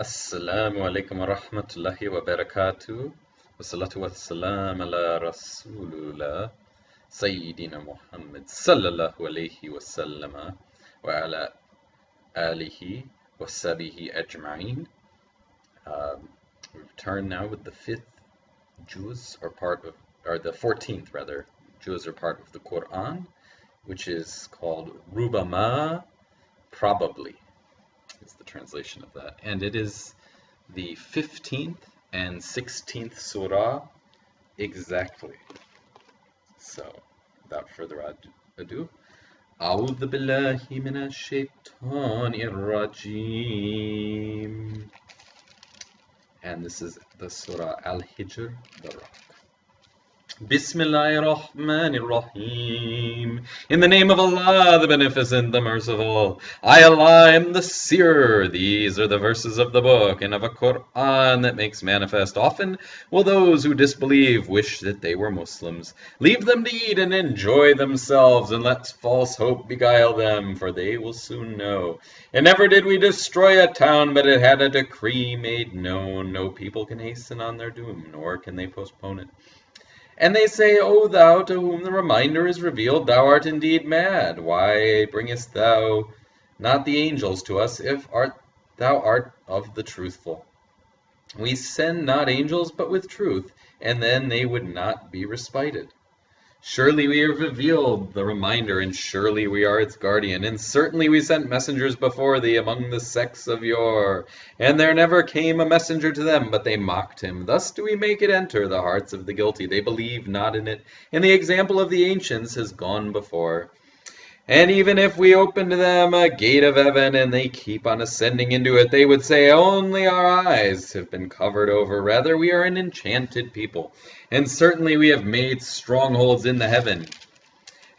Assalamu alaikum wa rahmatullahi wa barakatuh. Wa salatu wa salam ala rasulullah Sayyidina Muhammad sallallahu alayhi wa sallama wa ala alihi wa sahbihi ajma'in. We return now with the fifth juz, or the 14th rather, juz or part of the Quran, which is called Rubama, probably, is the translation of that. And it is the 15th and 16th surah exactly. So, without further ado, أعوذ بالله من الشيطان الرجيم. And this is the surah Al-Hijr, the Rock. Bismillahirrahmanirrahim. In the name of Allah, the Beneficent, the Merciful. I, Allah, am the Seer. These are the verses of the book and of a Quran that makes manifest. Often will those who disbelieve wish that they were Muslims. Leave them to eat and enjoy themselves, and let false hope beguile them, for they will soon know. And never did we destroy a town, but it had a decree made known. No people can hasten on their doom, nor can they postpone it. And they say, O thou to whom the reminder is revealed, thou art indeed mad. Why bringest thou not the angels to us, if thou art of the truthful? We send not angels, but with truth, and then they would not be respited. Surely we have revealed the reminder, and surely we are its guardian. And certainly we sent messengers before thee among the sects of yore. And there never came a messenger to them, but they mocked him. Thus do we make it enter the hearts of the guilty. They believe not in it, and the example of the ancients has gone before. And even if we open to them a gate of heaven, and they keep on ascending into it, they would say, only our eyes have been covered over. Rather, we are an enchanted people. And certainly we have made strongholds in the heaven.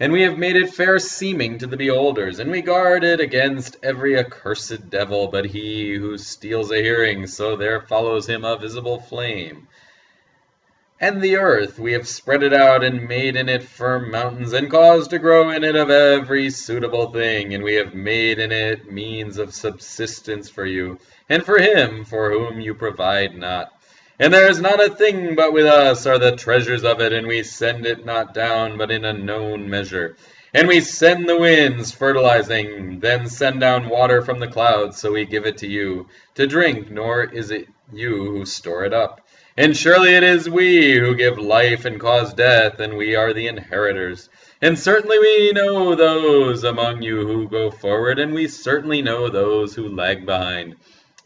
And we have made it fair seeming to the beholders. And we guard it against every accursed devil, but he who steals a hearing, so there follows him a visible flame. And the earth we have spread it out, and made in it firm mountains, and caused to grow in it of every suitable thing. And we have made in it means of subsistence for you, and for him for whom you provide not. And there is not a thing but with us are the treasures of it, and we send it not down but in a known measure. And we send the winds fertilizing, then send down water from the clouds, so we give it to you to drink, nor is it you who store it up. And surely it is we who give life and cause death, and we are the inheritors. And certainly we know those among you who go forward, and we certainly know those who lag behind.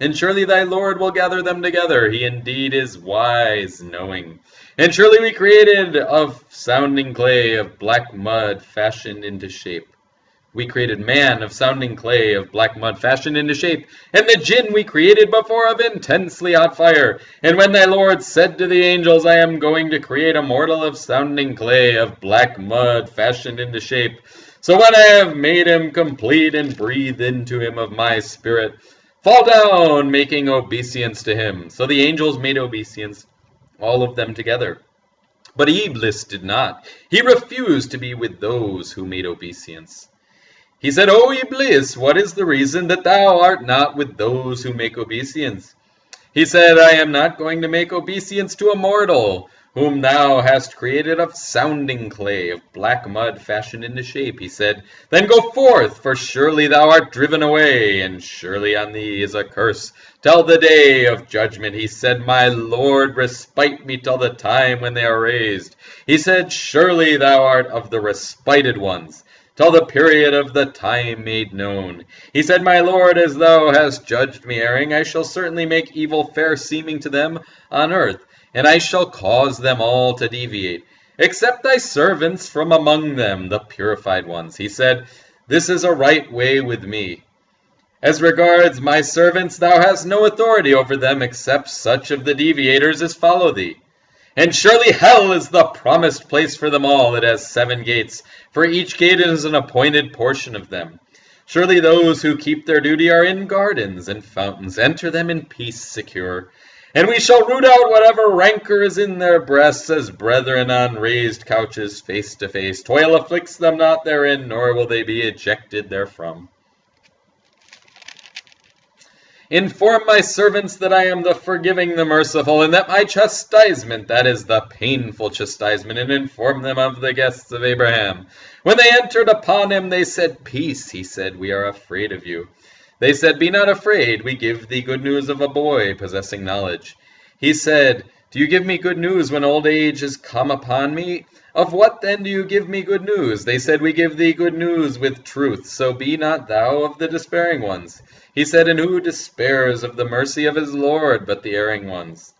And surely thy Lord will gather them together. He indeed is wise, knowing. And surely we created of sounding clay, of black mud fashioned into shape. We created man of sounding clay, of black mud fashioned into shape. And the jinn we created before of intensely hot fire. And when thy Lord said to the angels, I am going to create a mortal of sounding clay, of black mud fashioned into shape. So when I have made him complete and breathed into him of my spirit, fall down, making obeisance to him. So the angels made obeisance, all of them together. But Iblis did not. He refused to be with those who made obeisance. He said, O Iblis, what is the reason that thou art not with those who make obeisance? He said, I am not going to make obeisance to a mortal, whom thou hast created of sounding clay, of black mud fashioned into shape. He said, then go forth, for surely thou art driven away, and surely on thee is a curse till the day of judgment. He said, my Lord, respite me till the time when they are raised. He said, surely thou art of the respited ones, till the period of the time made known. He said, my Lord, as thou hast judged me erring, I shall certainly make evil fair seeming to them on earth, and I shall cause them all to deviate, except thy servants from among them, the purified ones. He said, this is a right way with me. As regards my servants, thou hast no authority over them, except such of the deviators as follow thee. And surely hell is the promised place for them all. It has 7 gates. For each gate is an appointed portion of them. Surely those who keep their duty are in gardens and fountains. Enter them in peace secure. And we shall root out whatever rancor is in their breasts, as brethren on raised couches face to face. Toil afflicts them not therein, nor will they be ejected therefrom. Inform my servants that I am the forgiving, the merciful, and that my chastisement, that is the painful chastisement, and inform them of the guests of Abraham. When they entered upon him, they said, Peace. He said, We are afraid of you. They said, Be not afraid, we give thee good news of a boy possessing knowledge. He said, Do you give me good news when old age has come upon me? Of what then do you give me good news? They said, We give thee good news with truth, so be not thou of the despairing ones. He said, And who despairs of the mercy of his Lord but the erring ones?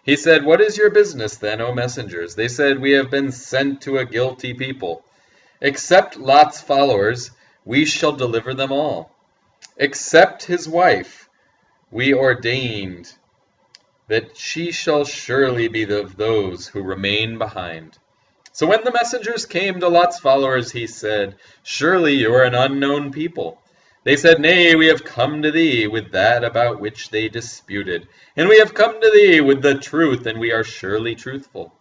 He said, What is your business then, O messengers? They said, We have been sent to a guilty people. Except Lot's followers, we shall deliver them all. Except his wife, we ordained that she shall surely be of those who remain behind. So when the messengers came to Lot's followers, he said, Surely you are an unknown people. They said, Nay, we have come to thee with that about which they disputed, and we have come to thee with the truth, and we are surely truthful.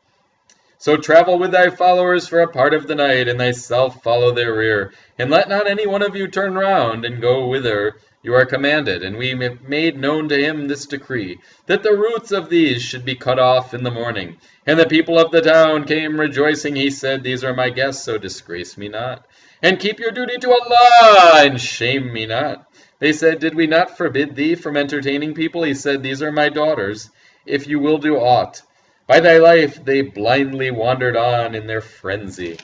So travel with thy followers for a part of the night, and thyself follow their rear, and let not any one of you turn round and go whither you are commanded. And we made known to him this decree, that the roots of these should be cut off in the morning. And the people of the town came rejoicing. He said, These are my guests, so disgrace me not. And keep your duty to Allah, and shame me not. They said, Did we not forbid thee from entertaining people? He said, These are my daughters, if you will do aught. By thy life they blindly wandered on in their frenzy.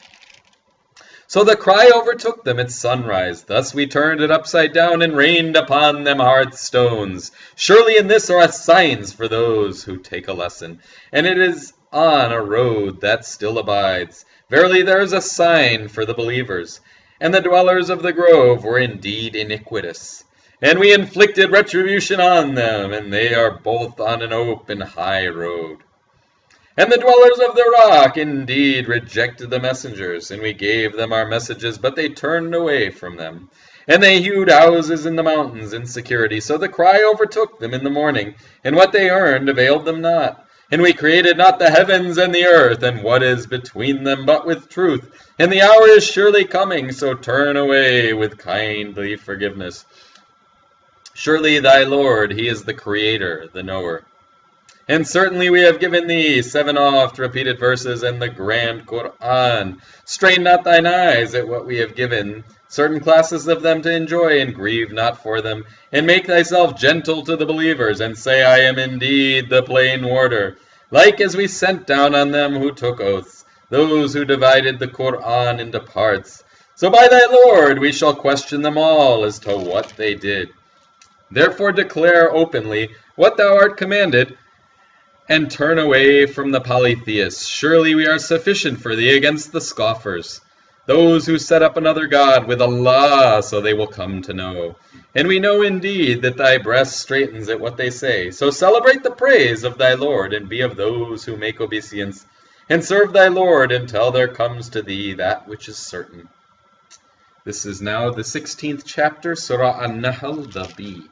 So the cry overtook them at sunrise. Thus we turned it upside down and rained upon them hard stones. Surely in this are signs for those who take a lesson. And it is on a road that still abides. Verily there is a sign for the believers. And the dwellers of the grove were indeed iniquitous. And we inflicted retribution on them, and they are both on an open high road. And the dwellers of the rock indeed rejected the messengers, and we gave them our messages, but they turned away from them. And they hewed houses in the mountains in security. So the cry overtook them in the morning, and what they earned availed them not. And we created not the heavens and the earth, and what is between them, but with truth. And the hour is surely coming, so turn away with kindly forgiveness. Surely thy Lord, he is the Creator, the Knower. And certainly we have given thee 7 oft-repeated verses and the grand Qur'an. Strain not thine eyes at what we have given certain classes of them to enjoy, and grieve not for them, and make thyself gentle to the believers, and say, I am indeed the plain warder, like as we sent down on them who took oaths, those who divided the Qur'an into parts. So by thy Lord we shall question them all as to what they did. Therefore declare openly what thou art commanded, and turn away from the polytheists. Surely we are sufficient for thee against the scoffers, those who set up another God with Allah, so they will come to know. And we know indeed that thy breast straightens at what they say. So celebrate the praise of thy Lord, and be of those who make obeisance, and serve thy Lord until there comes to thee that which is certain. This is now the 16th chapter, Surah An-Nahl, the bee.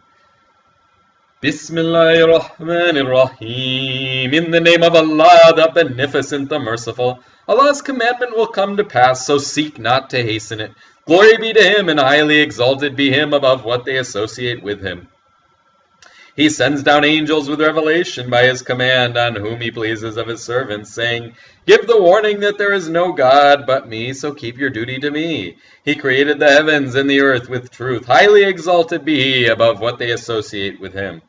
Bismillahirrahmanirrahim. In the name of Allah, the Beneficent, the Merciful. Allah's commandment will come to pass, so seek not to hasten it. Glory be to Him, and highly exalted be Him above what they associate with Him. He sends down angels with revelation by His command on whom He pleases of His servants, saying, Give the warning that there is no God but me, so keep your duty to me. He created the heavens and the earth with truth. Highly exalted be He above what they associate with Him.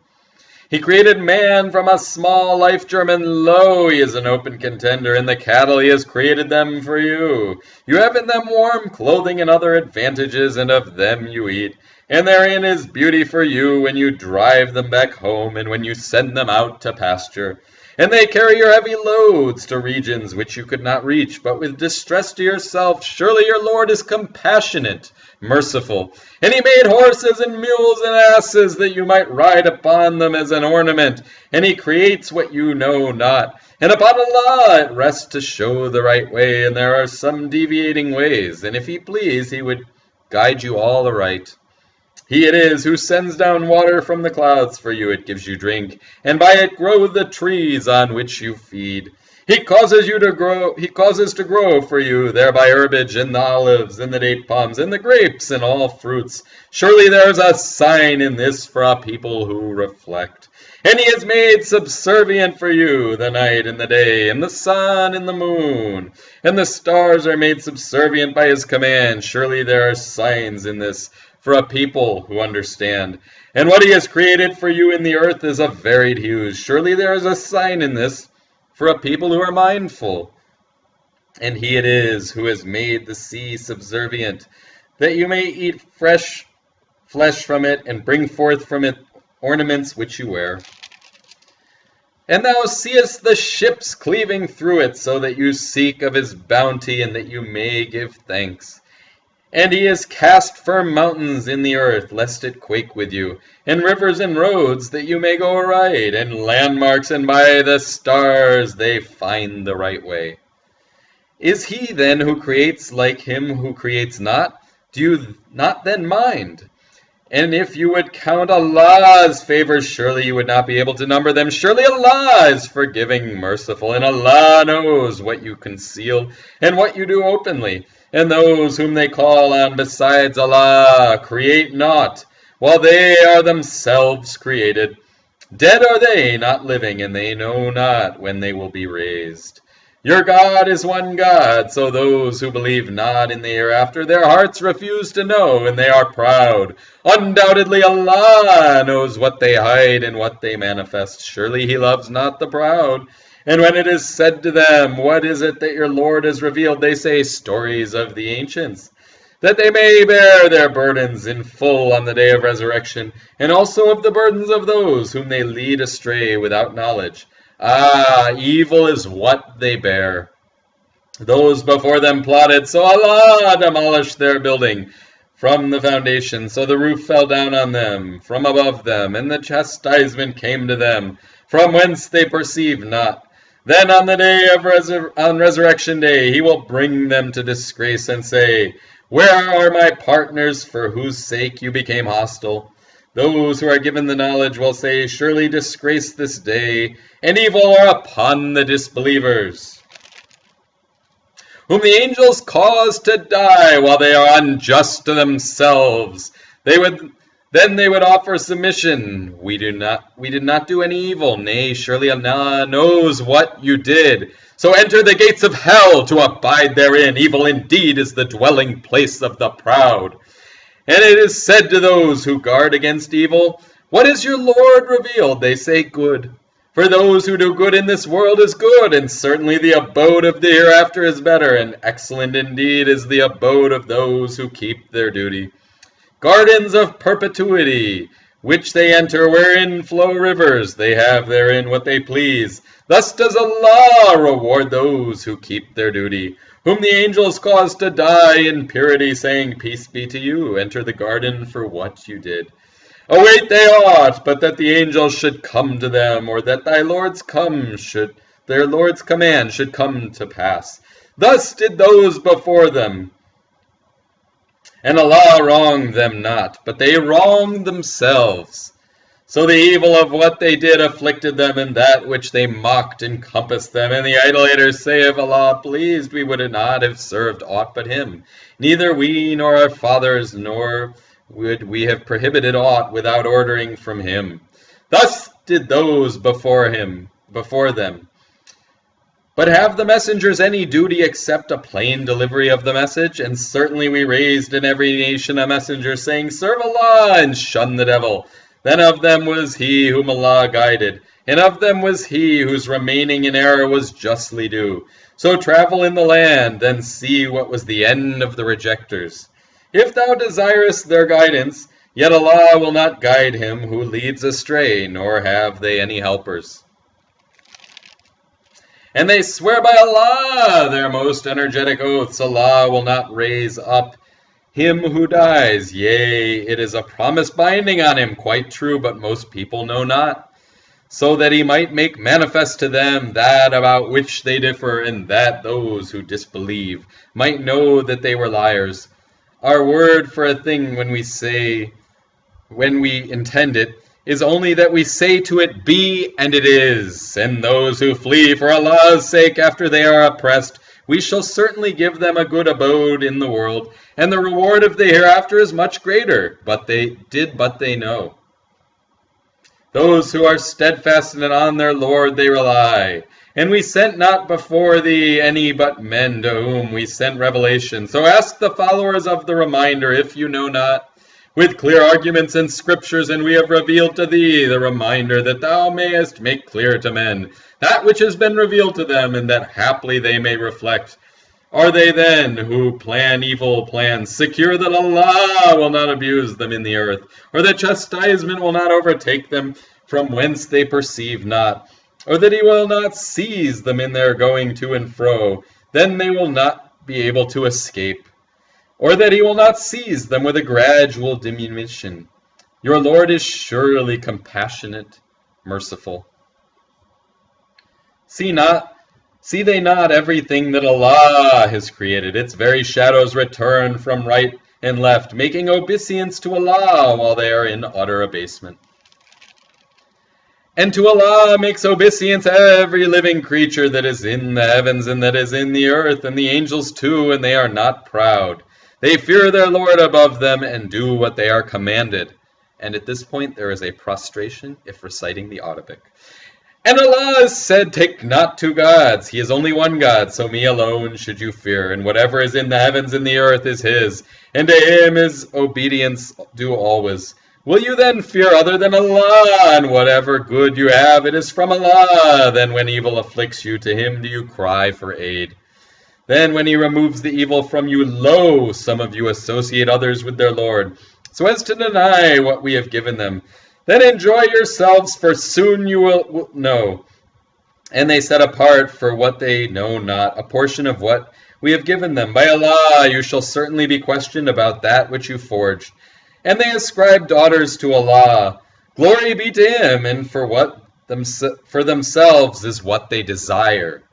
He created man from a small life germ, and lo, he is an open contender. In the cattle he has created them for you. You have in them warm clothing and other advantages, and of them you eat. And therein is beauty for you when you drive them back home, and when you send them out to pasture. And they carry your heavy loads to regions which you could not reach, but with distress to yourself. Surely your Lord is compassionate, merciful. And He made horses and mules and asses that you might ride upon them as an ornament. And He creates what you know not. And upon Allah it rests to show the right way, and there are some deviating ways. And if He please, He would guide you all aright. He it is who sends down water from the clouds for you. It gives you drink, and by it grow the trees on which you feed. He causes you to grow, he causes to grow for you thereby herbage and the olives and the date palms and the grapes and all fruits. Surely there is a sign in this for a people who reflect. And he has made subservient for you the night and the day, and the sun and the moon, and the stars are made subservient by his command. Surely there are signs in this for a people who understand. And what he has created for you in the earth is of varied hues. Surely there is a sign in this for a people who are mindful. And he it is who has made the sea subservient, that you may eat fresh flesh from it, and bring forth from it ornaments which you wear. And thou seest the ships cleaving through it, so that you seek of his bounty, and that you may give thanks. And he has cast firm mountains in the earth, lest it quake with you, and rivers and roads, that you may go aright, and landmarks, and by the stars they find the right way. Is he then who creates like him who creates not? Do you not then mind? And if you would count Allah's favors, surely you would not be able to number them. Surely Allah is forgiving, merciful, and Allah knows what you conceal and what you do openly. And those whom they call on besides Allah create not, while they are themselves created. Dead are they, not living, and they know not when they will be raised. Your God is one God, so those who believe not in the hereafter, their hearts refuse to know, and they are proud. Undoubtedly Allah knows what they hide and what they manifest. Surely he loves not the proud. And when it is said to them, what is it that your Lord has revealed? They say, stories of the ancients, that they may bear their burdens in full on the day of resurrection, and also of the burdens of those whom they lead astray without knowledge. Ah, evil is what they bear. Those before them plotted, so Allah demolished their building from the foundation. So the roof fell down on them from above them, and the chastisement came to them, from whence they perceive not. Then on the day of resurrection day, he will bring them to disgrace and say, where are my partners for whose sake you became hostile? Those who are given the knowledge will say, surely disgrace this day, and evil are upon the disbelievers, whom the angels cause to die while they are unjust to themselves. Then they would offer submission. We did not do any evil. Nay, surely Allah knows what you did. So enter the gates of hell to abide therein. Evil indeed is the dwelling place of the proud. And it is said to those who guard against evil, what is your Lord revealed? They say, good. For those who do good in this world is good, and certainly the abode of the hereafter is better, and excellent indeed is the abode of those who keep their duty. Gardens of perpetuity, which they enter, wherein flow rivers, they have therein what they please. Thus does Allah reward those who keep their duty, whom the angels cause to die in purity, saying, peace be to you, enter the garden for what you did. Await they ought, but that the angels should come to them, or that their Lord's command should come to pass. Thus did those before them, and Allah wronged them not, but they wronged themselves. So the evil of what they did afflicted them, and that which they mocked encompassed them. And the idolaters say, if Allah pleased, we would not have served aught but him. Neither we nor our fathers, nor would we have prohibited aught without ordering from him. Thus did those before them. But have the messengers any duty except a plain delivery of the message? And certainly we raised in every nation a messenger, saying, serve Allah and shun the devil. Then of them was he whom Allah guided, and of them was he whose remaining in error was justly due. So travel in the land, then see what was the end of the rejectors. If thou desirest their guidance, yet Allah will not guide him who leads astray, nor have they any helpers. And they swear by Allah their most energetic oaths, Allah will not raise up him who dies. Yea, it is a promise binding on him, quite true, but most people know not. So that he might make manifest to them that about which they differ, and that those who disbelieve might know that they were liars. Our word for a thing when we intend it, is only that we say to it, Be, and it is. And those who flee for Allah's sake after they are oppressed, we shall certainly give them a good abode in the world, and the reward of the hereafter is much greater. But they know. Those who are steadfast and on their Lord they rely. And we sent not before thee any but men to whom we sent revelation. So ask the followers of the reminder, if you know not, with clear arguments and scriptures, and we have revealed to thee the reminder, that thou mayest make clear to men that which has been revealed to them, and that haply they may reflect. Are they then who plan evil plans secure that Allah will not abuse them in the earth, or that chastisement will not overtake them from whence they perceive not, or that he will not seize them in their going to and fro, then they will not be able to escape, or that he will not seize them with a gradual diminution? Your Lord is surely compassionate, merciful. See they not everything that Allah has created? Its very shadows return from right and left, making obeisance to Allah while they are in utter abasement. And to Allah makes obeisance every living creature that is in the heavens and that is in the earth, and the angels too, and they are not proud. They fear their Lord above them and do what they are commanded. And at this point there is a prostration if reciting the Arabic. And Allah has said, Take not two gods. He is only one God, so me alone should you fear. And whatever is in the heavens and the earth is His, and to Him is obedience due always. Will you then fear other than Allah? And whatever good you have, it is from Allah. Then when evil afflicts you, to Him do you cry for aid. Then when He removes the evil from you, lo, some of you associate others with their Lord, so as to deny what we have given them. Then enjoy yourselves, for soon you will know. And they set apart for what they know not a portion of what we have given them. By Allah, you shall certainly be questioned about that which you forged. And they ascribe daughters to Allah. Glory be to Him, and for themselves is what they desire.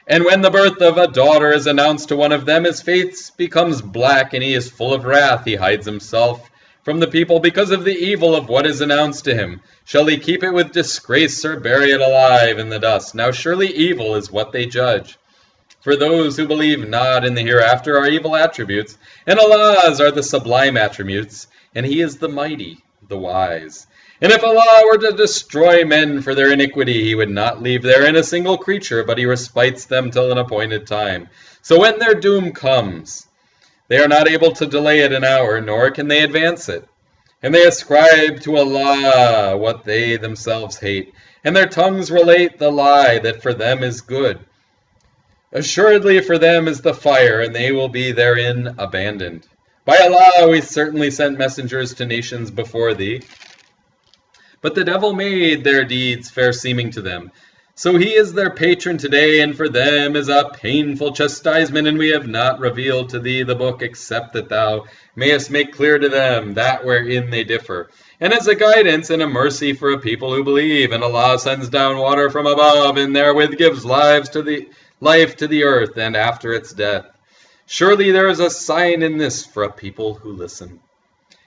And when the birth of a daughter is announced to one of them, his face becomes black, and he is full of wrath. He hides himself from the people because of the evil of what is announced to him. Shall he keep it with disgrace or bury it alive in the dust? Now surely evil is what they judge. For those who believe not in the hereafter are evil attributes, and Allah's are the sublime attributes, and He is the mighty, the wise. And if Allah were to destroy men for their iniquity, He would not leave therein a single creature, but He respites them till an appointed time. So when their doom comes, they are not able to delay it an hour, nor can they advance it. And they ascribe to Allah what they themselves hate, and their tongues relate the lie that for them is good. Assuredly for them is the fire, and they will be therein abandoned. By Allah, we certainly sent messengers to nations before thee, but the devil made their deeds fair seeming to them. So he is their patron today, and for them is a painful chastisement, and we have not revealed to thee the book, except that thou mayest make clear to them that wherein they differ, and as a guidance and a mercy for a people who believe. And Allah sends down water from above, and therewith gives life to the earth, and after its death. Surely there is a sign in this for a people who listen.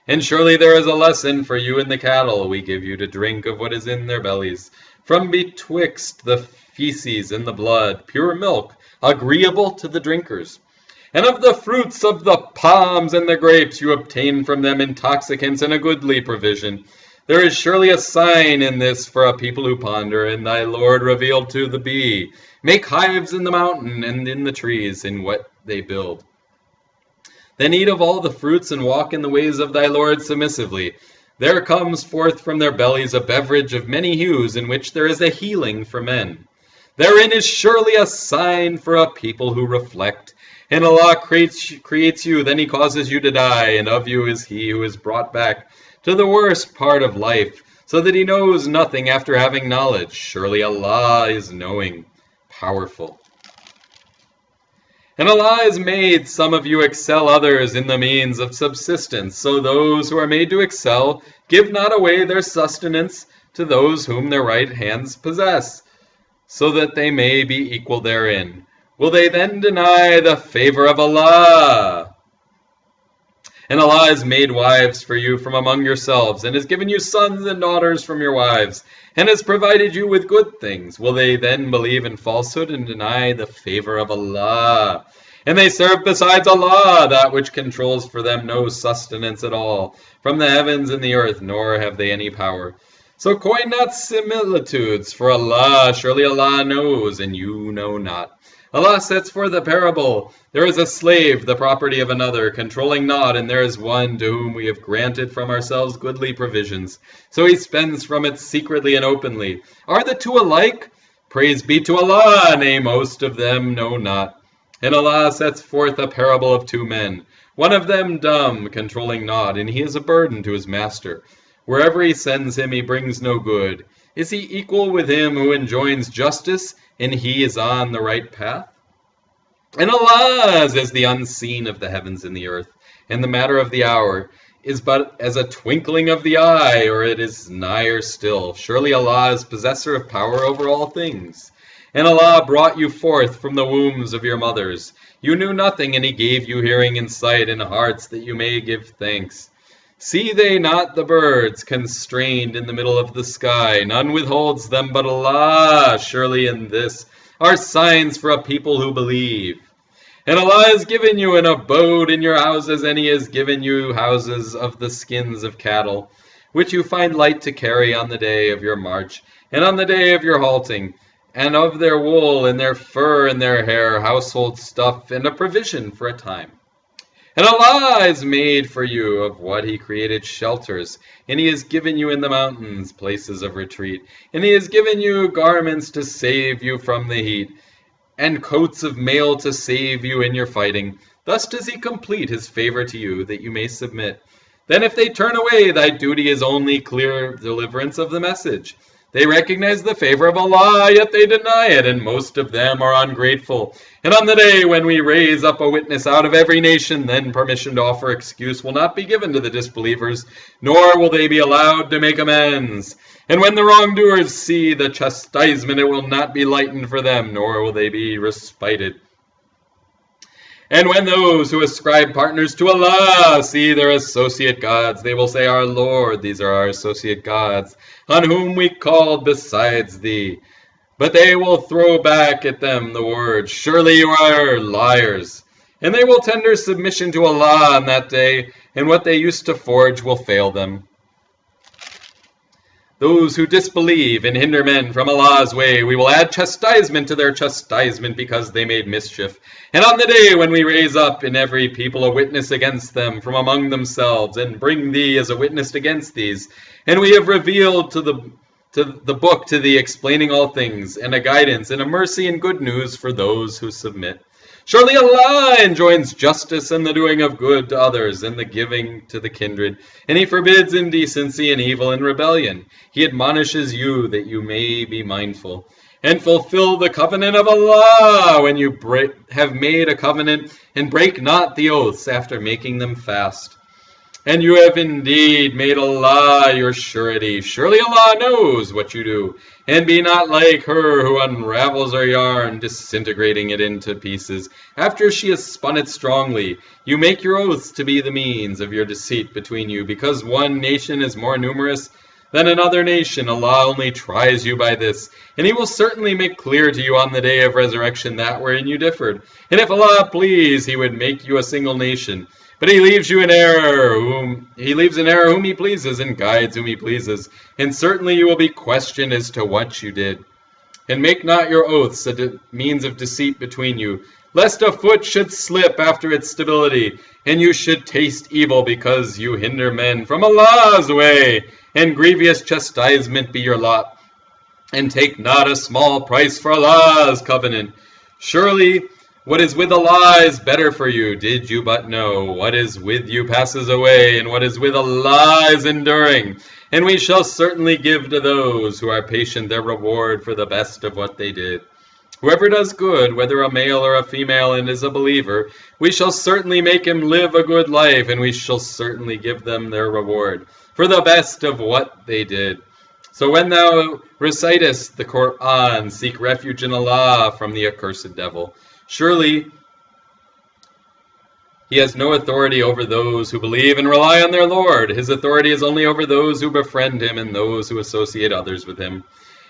And surely there is a lesson for you in the cattle. We give you to drink of what is in their bellies, from betwixt the feces and the blood, pure milk, agreeable to the drinkers. And of the fruits of the palms and the grapes you obtain from them intoxicants and a goodly provision. There is surely a sign in this for a people who ponder, and thy Lord revealed to the bee. Make hives in the mountain and in the trees, in what they build. Then eat of all the fruits and walk in the ways of thy Lord submissively. There comes forth from their bellies a beverage of many hues, in which there is a healing for men. Therein is surely a sign for a people who reflect. And Allah creates you, then He causes you to die, and of you is He who is brought back to the worst part of life, so that He knows nothing after having knowledge. Surely Allah is knowing, powerful. And Allah has made some of you excel others in the means of subsistence. So those who are made to excel give not away their sustenance to those whom their right hands possess, so that they may be equal therein. Will they then deny the favor of Allah? And Allah has made wives for you from among yourselves, and has given you sons and daughters from your wives, and has provided you with good things. Will they then believe in falsehood and deny the favor of Allah? And they serve besides Allah that which controls for them no sustenance at all from the heavens and the earth, nor have they any power. So coin not similitudes for Allah. Surely Allah knows, and you know not. Allah sets forth a parable. There is a slave, the property of another, controlling naught, and there is one to whom we have granted from ourselves goodly provisions. So he spends from it secretly and openly. Are the two alike? Praise be to Allah, nay, most of them know not. And Allah sets forth a parable of two men, one of them dumb, controlling naught, and he is a burden to his master. Wherever he sends him, he brings no good. Is he equal with him who enjoins justice, and he is on the right path? And Allah is as the unseen of the heavens and the earth, and the matter of the hour is but as a twinkling of the eye, or it is nigher still. Surely Allah is possessor of power over all things. And Allah brought you forth from the wombs of your mothers. You knew nothing, and He gave you hearing and sight and hearts that you may give thanks. See they not the birds constrained in the middle of the sky? None withholds them but Allah. Surely in this are signs for a people who believe. And Allah has given you an abode in your houses, and He has given you houses of the skins of cattle, which you find light to carry on the day of your march, and on the day of your halting, and of their wool and their fur and their hair, household stuff, and a provision for a time. And Allah has made for you of what He created shelters, and He has given you in the mountains places of retreat, and He has given you garments to save you from the heat, and coats of mail to save you in your fighting. Thus does He complete His favor to you, that you may submit. Then if they turn away, thy duty is only clear deliverance of the message. They recognize the favor of Allah, yet they deny it, and most of them are ungrateful. And on the day when we raise up a witness out of every nation, then permission to offer excuse will not be given to the disbelievers, nor will they be allowed to make amends. And when the wrongdoers see the chastisement, it will not be lightened for them, nor will they be respited. And when those who ascribe partners to Allah see their associate gods, they will say, Our Lord, these are our associate gods, on whom we called besides Thee. But they will throw back at them the words, Surely you are liars. And they will tender submission to Allah on that day, and what they used to forge will fail them. Those who disbelieve and hinder men from Allah's way, we will add chastisement to their chastisement because they made mischief. And on the day when we raise up in every people a witness against them from among themselves, and bring thee as a witness against these, and we have revealed to the book to thee explaining all things, and a guidance, and a mercy and good news for those who submit. Surely Allah enjoins justice and the doing of good to others, and the giving to the kindred, and He forbids indecency and evil and rebellion. He admonishes you that you may be mindful, and fulfill the covenant of Allah when you have made a covenant, and break not the oaths after making them fast. And you have indeed made Allah your surety. Surely Allah knows what you do. And be not like her who unravels her yarn, disintegrating it into pieces. After she has spun it strongly, you make your oaths to be the means of your deceit between you, because one nation is more numerous than another nation. Allah only tries you by this, and He will certainly make clear to you on the day of resurrection that wherein you differed. And if Allah please, He would make you a single nation. But He leaves you in error whom He pleases, and guides whom He pleases. And certainly you will be questioned as to what you did. And make not your oaths a means of deceit between you, lest a foot should slip after its stability, and you should taste evil because you hinder men from Allah's way, and grievous chastisement be your lot. And take not a small price for Allah's covenant. Surely what is with Allah is better for you, did you but know. What is with you passes away, and what is with Allah is enduring. And we shall certainly give to those who are patient their reward for the best of what they did. Whoever does good, whether a male or a female, and is a believer, we shall certainly make him live a good life, and we shall certainly give them their reward for the best of what they did. So when thou recitest the Quran, seek refuge in Allah from the accursed devil. Surely He has no authority over those who believe and rely on their Lord. His authority is only over those who befriend him and those who associate others with him.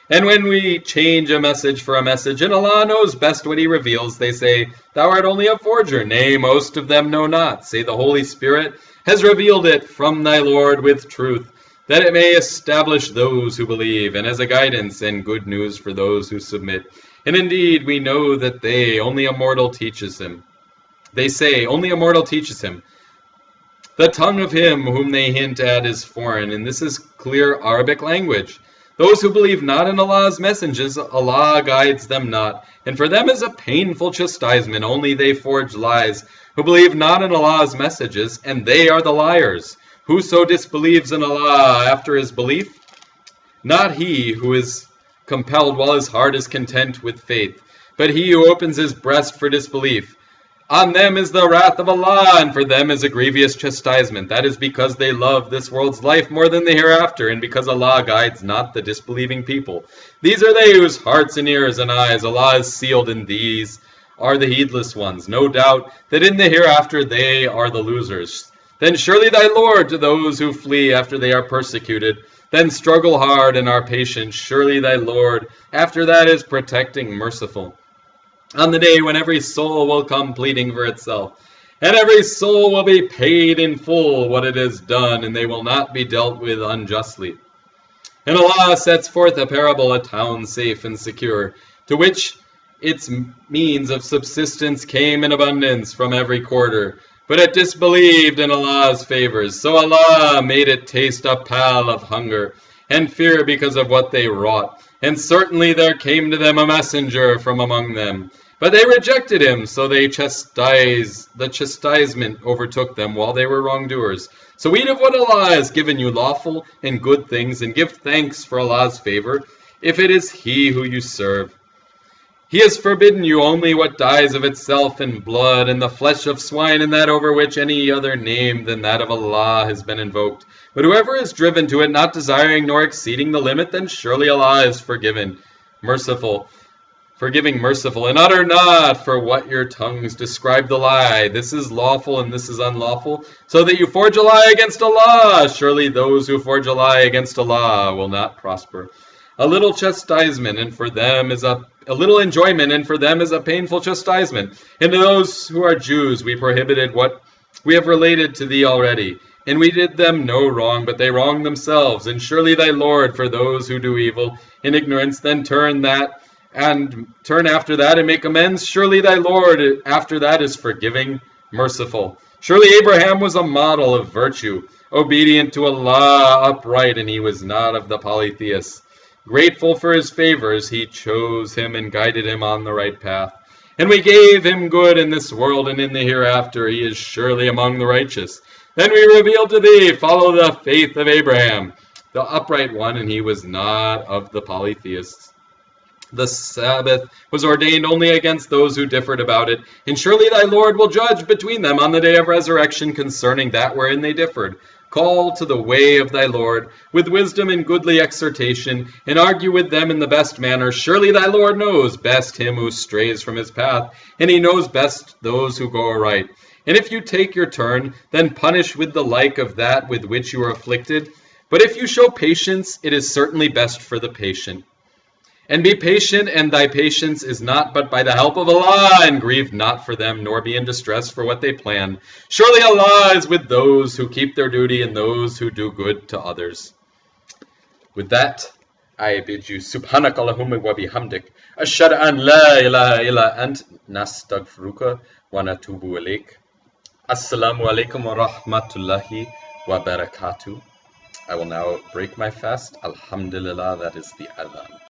And when we change a message for a message, and Allah knows best what he reveals, they say, Thou art only a forger. Nay, most of them know not. Say, the Holy Spirit has revealed it from thy Lord with truth, that it may establish those who believe, and as a guidance and good news for those who submit. And indeed, we know that only a mortal teaches him. They say, only a mortal teaches him. The tongue of him whom they hint at is foreign, and this is clear Arabic language. Those who believe not in Allah's messengers, Allah guides them not, and for them is a painful chastisement. Only they forge lies, who believe not in Allah's messages, and they are the liars. Whoso disbelieves in Allah after his belief, not he who is compelled while his heart is content with faith, but he who opens his breast for disbelief. On them is the wrath of Allah, and for them is a grievous chastisement. That is because they love this world's life more than the hereafter, and because Allah guides not the disbelieving people. These are they whose hearts and ears and eyes Allah has sealed, and these are the heedless ones. No doubt that in the hereafter they are the losers. Then surely thy Lord to those who flee after they are persecuted, then struggle hard and are patient. Surely thy Lord after that is protecting, merciful. On the day when every soul will come pleading for itself, and every soul will be paid in full what it has done, and they will not be dealt with unjustly. And Allah sets forth a parable, a town safe and secure, to which its means of subsistence came in abundance from every quarter, but it disbelieved in Allah's favors. So Allah made it taste a pall of hunger and fear because of what they wrought. And certainly there came to them a messenger from among them, but they rejected him, so the chastisement overtook them while they were wrongdoers. So eat of what Allah has given you lawful and good things, and give thanks for Allah's favor, if it is He who you serve. He has forbidden you only what dies of itself in blood, and the flesh of swine, and that over which any other name than that of Allah has been invoked. But whoever is driven to it, not desiring nor exceeding the limit, then surely Allah is forgiving, merciful, and utter not for what your tongues describe the lie. This is lawful and this is unlawful, so that you forge a lie against Allah. Surely those who forge a lie against Allah will not prosper. A little chastisement, and for them is a little enjoyment, and for them is a painful chastisement. And to those who are Jews, we prohibited what we have related to thee already. And we did them no wrong, but they wronged themselves. And surely thy Lord, for those who do evil in ignorance, then turn after that and make amends. Surely thy Lord after that is forgiving, merciful. Surely Abraham was a model of virtue, obedient to Allah, upright, and he was not of the polytheists. Grateful for his favors, he chose him and guided him on the right path. And we gave him good in this world, and in the hereafter he is surely among the righteous. Then we revealed to thee, follow the faith of Abraham, the upright one, and he was not of the polytheists. The Sabbath was ordained only against those who differed about it, and surely thy Lord will judge between them on the day of resurrection concerning that wherein they differed. Call to the way of thy Lord with wisdom and goodly exhortation, and argue with them in the best manner. Surely thy Lord knows best him who strays from his path, and he knows best those who go aright. And if you take your turn, then punish with the like of that with which you are afflicted. But if you show patience, it is certainly best for the patient. And be patient, and thy patience is not but by the help of Allah, and grieve not for them, nor be in distress for what they plan. Surely Allah is with those who keep their duty, and those who do good to others. With that, I bid you Subhanak Allahumma wa bihamdik, ashhadu an la ilaha illa ant, nastaghfiruka wa natubu ilayk. Assalamu alaikum wa rahmatullahi wa barakatuh. I will now break my fast. Alhamdulillah, that is the adhan.